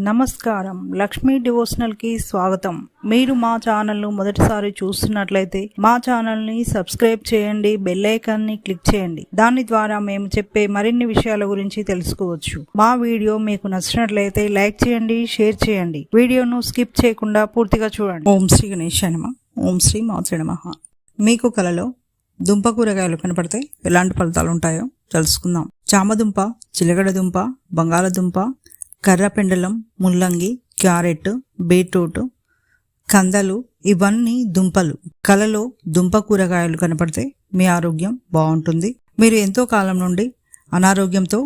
నమస్కారం, లక్ష్మీ డివోషనల్ కి స్వాగతం. మీరు మా ఛానల్ ను మొదటిసారి చూస్తున్నట్లయితే మా ఛానల్ ని సబ్స్క్రైబ్ చేయండి, బెల్ ఐకాన్ ని క్లిక్ చేయండి. దాని ద్వారా మేము చెప్పే మరిన్ని విషయాల గురించి తెలుసుకోవచ్చు. మా వీడియో మీకు నచ్చినట్లయితే లైక్ చేయండి, షేర్ చేయండి. వీడియోను స్కిప్ చేయకుండా పూర్తిగా చూడండి. ఓం శ్రీ గణేశాయ నమః. ఓం శ్రీ మాత్రే నమః. మీకు కలలో దుంప కూరగాయలు కనపడితే ఎలాంటి ఫలితాలు ఉంటాయో తెలుసుకుందాం. చామదుంప, చిలగడ దుంప, బంగాళదుంప, కర్రపెండలం, ముల్లంగి, క్యారెట్, బీట్రూట్, కందలు ఇవన్నీ దుంపలు. కలలో దుంప కూరగాయలు కనపడితే మీ ఆరోగ్యం బాగుంటుంది. మీరు ఎంతో కాలం నుండి అనారోగ్యంతో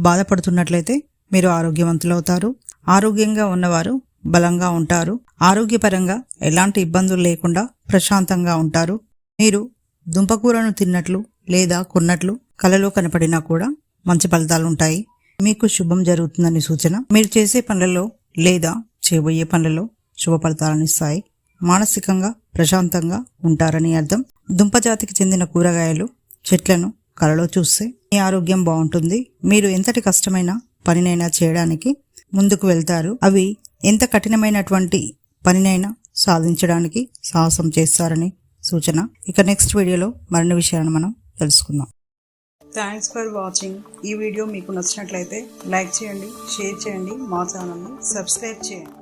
బాధపడుతున్నట్లయితే మీరు ఆరోగ్యవంతులవుతారు. ఆరోగ్యంగా ఉన్నవారు బలంగా ఉంటారు. ఆరోగ్యపరంగా ఎలాంటి ఇబ్బందులు లేకుండా ప్రశాంతంగా ఉంటారు. మీరు దుంపకూరను తిన్నట్లు లేదా కొన్నట్లు కలలో కనపడినా కూడా మంచి ఫలితాలు ఉంటాయి. మీకు శుభం జరుగుతుందని సూచన. మీరు చేసే పనులలో లేదా చేయబోయే పనులలో శుభ ఫలితాలను ఇస్తాయి. మానసికంగా ప్రశాంతంగా ఉంటారని అర్థం. దుంపజాతికి చెందిన కూరగాయలు చెట్లను కలలో చూస్తే మీ ఆరోగ్యం బాగుంటుంది. మీరు ఎంతటి కష్టమైన పనినైనా చేయడానికి ముందుకు వెళ్తారు. అవి ఎంత కఠినమైనటువంటి పనినైనా సాధించడానికి సాహసం చేస్తారని సూచన. ఇక నెక్స్ట్ వీడియోలో మరిన్ని విషయాలను మనం తెలుసుకుందాం. Thanks for watching. ఈ వీడియో మీకు నచ్చినట్లయితే లైక్ చేయండి, షేర్ చేయండి, మా ఛానల్ని సబ్స్క్రైబ్ చేయండి.